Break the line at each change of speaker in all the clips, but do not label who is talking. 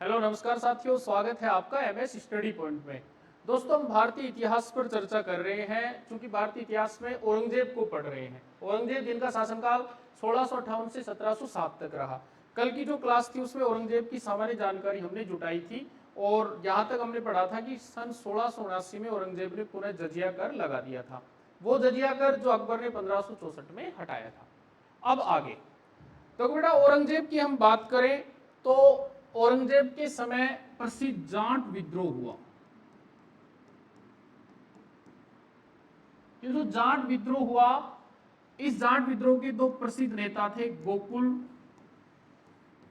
Hello नमस्कार साथियों, स्वागत है आपका एमएस स्टडी पॉइंट में। दोस्तों, हम भारतीय इतिहास पर चर्चा कर रहे हैं। चूंकि भारतीय इतिहास में औरंगजेब को पढ़ रहे हैं। औरंगजेब जिनका शासनकाल 1658 से 1707 तक रहा। कल की जो क्लास थी उसमें औरंगजेब की सामान्य जानकारी हमने जुटाई थी और यहाँ तक हमने पढ़ा था कि सन 1679 में औरंगजेब ने पुनः जजिया कर लगा दिया था। वो जजिया कर जो अकबर ने 1564 में हटाया था। अब आगे तो बेटा औरंगजेब की हम बात करें तो औरंगजेब के समय प्रसिद्ध जाट विद्रोह हुआ। ये जो जाट विद्रोह हुआ, इस जाट विद्रोह के दो प्रसिद्ध नेता थे, गोकुल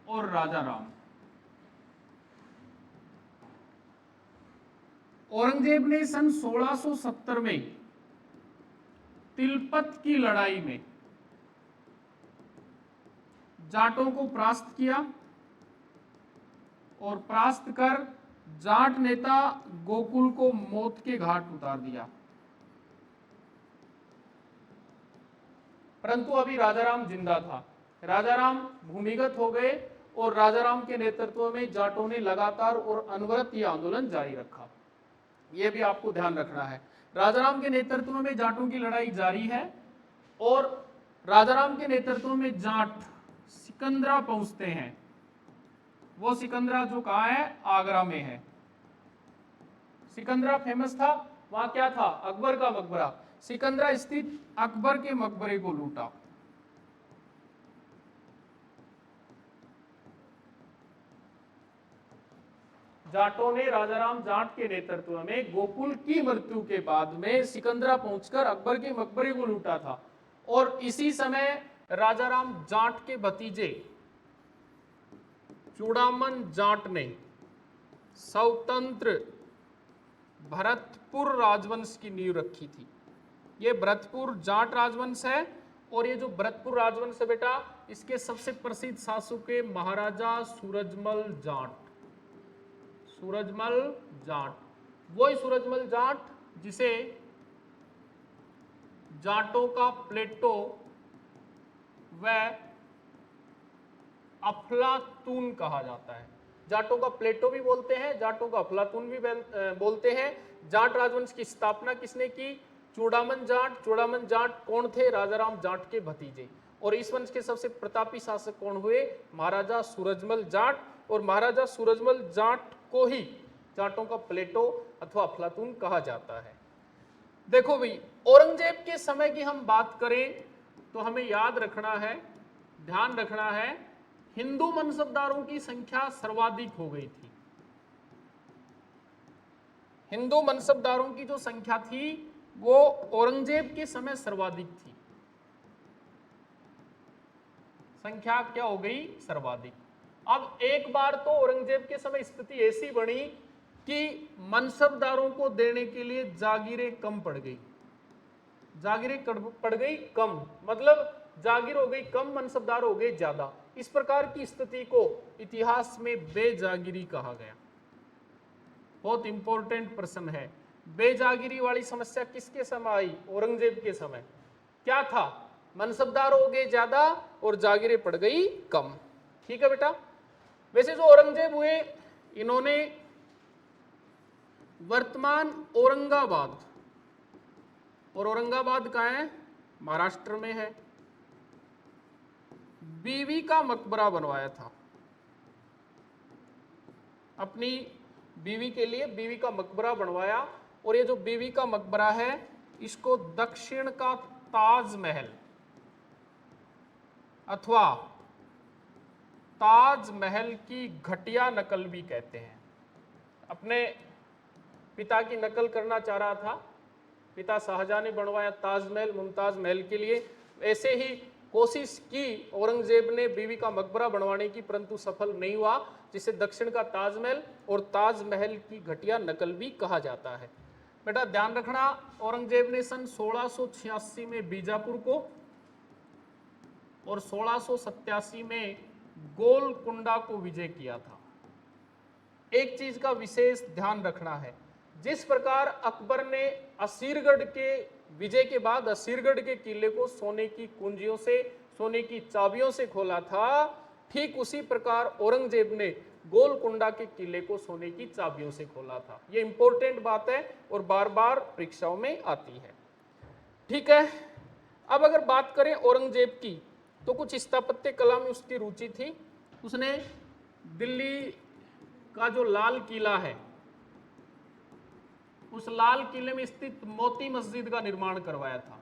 और राजा राम। औरंगजेब ने सन 1670 में तिलपत की लड़ाई में जाटों को परास्त किया और परास्त कर जाट नेता गोकुल को मौत के घाट उतार दिया। परंतु अभी राजाराम जिंदा था। राजाराम भूमिगत हो गए और राजाराम के नेतृत्व में जाटों ने लगातार और अनवरत यह आंदोलन जारी रखा। यह भी आपको ध्यान रखना है। राजाराम के नेतृत्व में जाटों की लड़ाई जारी है और राजाराम के नेतृत्व में जाट सिकंदरा पहुंचते हैं। वो सिकंदरा जो कहाँ है, आगरा में है। सिकंदरा फेमस था। वहां क्या था, अकबर का मकबरा। सिकंदरा स्थित अकबर के मकबरे को लूटा। जाटों ने राजाराम जाट के नेतृत्व में गोकुल की मृत्यु के बाद में सिकंदरा पहुंचकर अकबर के मकबरे को लूटा था। और इसी समय राजाराम जाट के भतीजे चूड़ामन जाट ने स्वतंत्र भरतपुर राजवंश की नींव रखी थी। ये भरतपुर जाट राजवंश है और ये जो भरतपुर राजवंश है बेटा, इसके सबसे प्रसिद्ध शासक है महाराजा सूरजमल जाट। सूरजमल जाट, वही सूरजमल जाट जिसे जाटों का प्लेटो व अफलातून कहा जाता है। जाटों का प्लेटो भी बोलते हैं, जाटों का अफलातून भी बोलते हैं। जाट राजवंश की स्थापना किसने की? चूड़ामन जाट। चूड़ामन जाट कौन थे? राजाराम जाट के भतीजे। और इस वंश के सबसे प्रतापी शासक कौन हुए? महाराजा सूरजमल जाट। और महाराजा सूरजमल जाट को ही जाटों का प्लेटो अथवा अफलातून कहा जाता है। देखो भाई, औरंगजेब के समय की हम बात करें तो हमें याद रखना है, ध्यान रखना है, हिंदू मनसबदारों की संख्या सर्वाधिक हो गई थी। हिंदू मनसबदारों की जो संख्या थी वो औरंगजेब के समय सर्वाधिक थी। संख्या क्या हो गई? सर्वाधिक। अब एक बार तो औरंगजेब के समय स्थिति ऐसी बनी कि मनसबदारों को देने के लिए जागीरें कम पड़ गई। जागीरें पड़ गई कम, मतलब जागीर हो गई कम, मनसबदार हो गए ज्यादा। इस प्रकार की स्थिति को इतिहास में बेजागिरी कहा गया। बहुत इंपॉर्टेंट प्रश्न है। बेजागिरी वाली समस्या किसके समय आई? औरंगजेब के समय। क्या था? मनसबदार हो गए ज्यादा और जागीरें पड़ गई कम। ठीक है बेटा। वैसे जो औरंगजेब हुए, इन्होंने वर्तमान औरंगाबाद, और औरंगाबाद कहाँ है? महाराष्ट्र में है, बीवी का मकबरा बनवाया था। अपनी बीवी के लिए बीवी का मकबरा बनवाया। और ये जो बीवी का मकबरा है, इसको दक्षिण का ताजमहल अथवा ताजमहल की घटिया नकल भी कहते हैं। अपने पिता की नकल करना चाह रहा था, पिता शाहजहां ने बनवाया ताजमहल मुमताज महल के लिए। ऐसे ही कोशिश की औरंगजेब ने बीवी का मकबरा बनवाने की, परंतु सफल नहीं हुआ, जिसे दक्षिण का ताजमहल और ताजमहल की घटिया नकल भी कहा जाता है। बेटा ध्यान रखना, औरंगजेब ने सन 1686 में बीजापुर को और 1687 में गोलकुंडा को विजय किया था। एक चीज का विशेष ध्यान रखना है, जिस प्रकार अकबर ने असीरगढ़ के विजय के बाद असीरगढ़ के किले को सोने की कुंजियों से, सोने की चाबियों से खोला था, ठीक उसी प्रकार औरंगजेब ने गोलकुंडा के किले को सोने की चाबियों से खोला था। ये इंपॉर्टेंट बात है और बार बार परीक्षाओं में आती है। ठीक है, अब अगर बात करें औरंगजेब की, तो कुछ स्थापत्य कला में उसकी रुचि थी। उसने दिल्ली का जो लाल किला है, उस लाल किले में स्थित मोती मस्जिद का निर्माण करवाया था।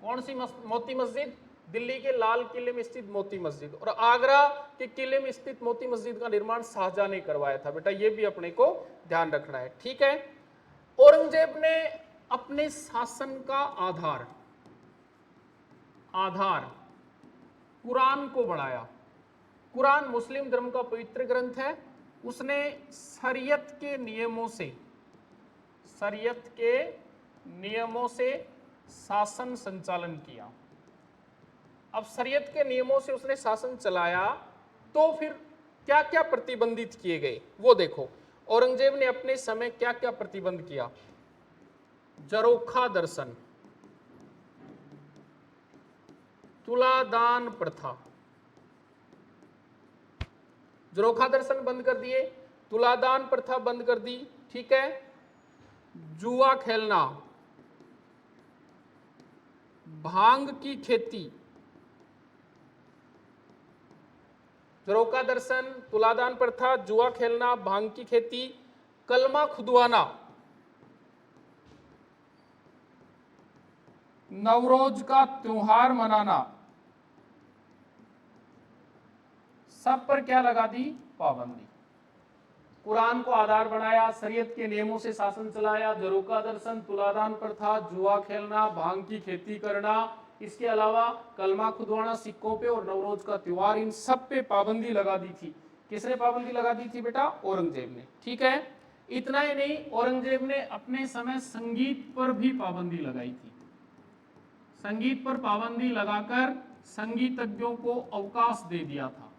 कौन सी मोती मस्जिद? दिल्ली के लाल किले में स्थित मोती मस्जिद। और आगरा के किले में स्थित मोती मस्जिद का निर्माण शाहजहां ने करवाया था। बेटा ये भी अपने को ध्यान रखना है। ठीक है, औरंगजेब ने अपने शासन का आधार कुरान को बढ़ाया। कुरान मुस्लिम धर्म का पवित्र ग्रंथ है। उसने शरीयत के नियमों से शासन संचालन किया। अब शरीयत के नियमों से उसने शासन चलाया, तो फिर क्या क्या प्रतिबंधित किए गए वो देखो। औरंगजेब ने अपने समय क्या क्या प्रतिबंध किया? जरोखा दर्शन, तुलादान प्रथा, जरोखा दर्शन बंद कर दिए, तुलादान प्रथा बंद कर दी। ठीक है, जुआ खेलना, भांग की खेती, जरोखा दर्शन, तुलादान प्रथा, जुआ खेलना, भांग की खेती, कलमा खुदवाना, नवरोज का त्योहार मनाना, सब पर क्या लगा दी? पाबंदी। कुरान को आधार बनाया, शरीयत के नियमों से शासन चलाया, जरोखा दर्शन, तुलादान प्रथा, जुआ खेलना, भांग की खेती करना, इसके अलावा कलमा खुदवाना सिक्कों पे और नवरोज का त्योहार, इन सब पे पाबंदी लगा दी थी। किसने पाबंदी लगा दी थी बेटा? औरंगजेब ने। ठीक है, इतना ही नहीं, औरंगजेब ने अपने समय संगीत पर भी पाबंदी लगाई थी। संगीत पर पाबंदी लगाकर संगीतज्ञों को अवकाश दे दिया था।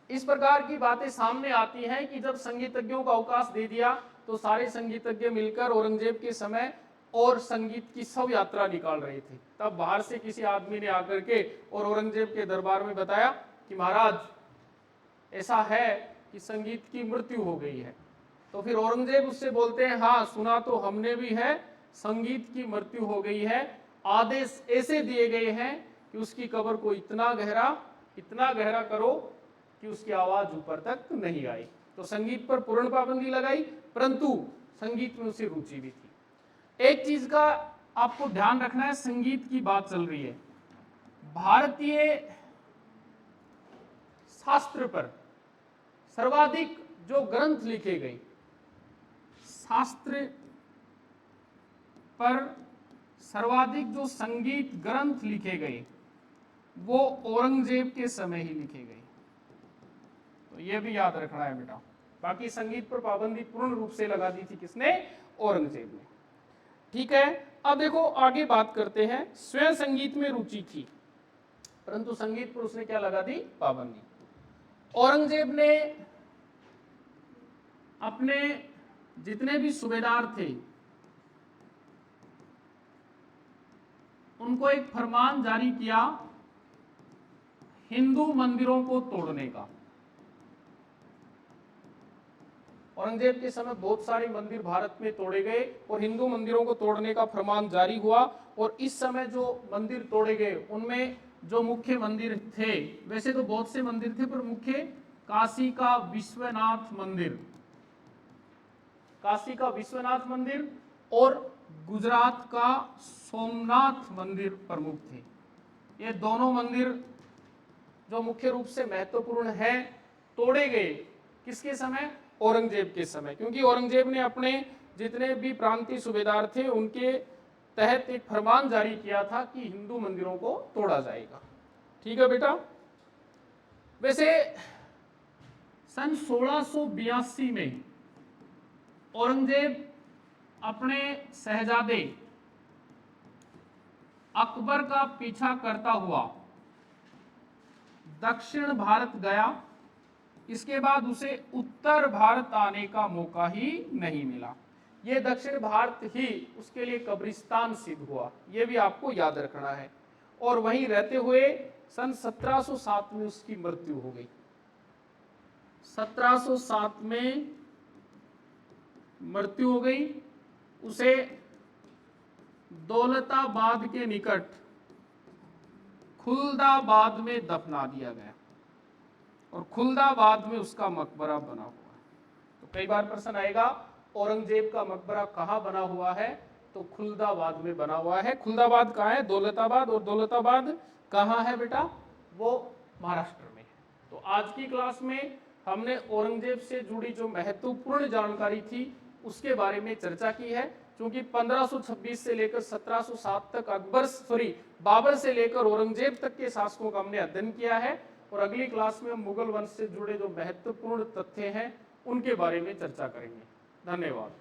इस प्रकार की बातें सामने आती हैं कि जब संगीतज्ञों को अवकाश दे दिया तो सारे संगीतज्ञ मिलकर औरंगजेब के समय और संगीत की शव यात्रा निकाल रहे थे। तब बाहर से किसी आदमी ने आकर के और औरंगजेब के दरबार में बताया कि महाराज ऐसा है कि संगीत की मृत्यु हो गई है। तो फिर औरंगजेब उससे बोलते हैं, हाँ सुना तो हमने भी है, संगीत की मृत्यु हो गई है। आदेश ऐसे दिए गए हैं कि उसकी कब्र को इतना गहरा करो कि उसकी आवाज ऊपर तक नहीं आई। तो संगीत पर पूर्ण पाबंदी लगाई, परंतु संगीत में उसे रुचि भी थी। एक चीज का आपको ध्यान रखना है, संगीत की बात चल रही है, भारतीय शास्त्र पर सर्वाधिक जो ग्रंथ लिखे गए, शास्त्र पर सर्वाधिक जो संगीत ग्रंथ लिखे गए वो औरंगजेब के समय ही लिखे गए। तो ये भी याद रखना है बेटा। बाकी संगीत पर पाबंदी पूर्ण रूप से लगा दी थी किसने? औरंगजेब ने। ठीक है, अब देखो आगे बात करते हैं। स्वयं संगीत में रुचि थी, परंतु संगीत पर उसने क्या लगा दी? पाबंदी। औरंगजेब ने अपने जितने भी सूबेदार थे उनको एक फरमान जारी किया हिंदू मंदिरों को तोड़ने का। औरंगजेब के समय बहुत सारे मंदिर भारत में तोड़े गए और हिंदू मंदिरों को तोड़ने का फरमान जारी हुआ। और इस समय जो मंदिर तोड़े गए उनमें जो मुख्य मंदिर थे, वैसे तो बहुत से मंदिर थे, पर मुख्य काशी का विश्वनाथ मंदिर और गुजरात का सोमनाथ मंदिर प्रमुख थे। ये दोनों मंदिर जो मुख्य रूप से महत्वपूर्ण है तोड़े गए किसके समय? औरंगजेब के समय। क्योंकि औरंगजेब ने अपने जितने भी प्रांतीय सूबेदार थे उनके तहत एक फरमान जारी किया था कि हिंदू मंदिरों को तोड़ा जाएगा। ठीक है बेटा। वैसे सन 1682 में औरंगजेब अपने शहजादे अकबर का पीछा करता हुआ दक्षिण भारत गया। इसके बाद उसे उत्तर भारत आने का मौका ही नहीं मिला। यह दक्षिण भारत ही उसके लिए कब्रिस्तान सिद्ध हुआ, यह भी आपको याद रखना है। और वहीं रहते हुए सन 1707 में उसकी मृत्यु हो गई। 1707 में मृत्यु हो गई। उसे दौलताबाद के निकट खुलदाबाद में दफना दिया गया और खुलदाबाद में उसका मकबरा बना हुआ है। तो कई बार प्रश्न आएगा औरंगजेब का मकबरा कहाँ बना हुआ है, तो खुलदाबाद में बना हुआ है। खुलदाबाद कहाँ है? दौलताबाद। और दौलताबाद कहाँ है बेटा? वो महाराष्ट्र में है। तो आज की क्लास में हमने औरंगजेब से जुड़ी जो महत्वपूर्ण जानकारी थी उसके बारे में चर्चा की है। क्योंकि 1526 से लेकर 1707 तक बाबर से लेकर औरंगजेब तक के शासकों का हमने अध्ययन किया है और अगली क्लास में हम मुगल वंश से जुड़े जो महत्वपूर्ण तथ्य हैं उनके बारे में चर्चा करेंगे। धन्यवाद।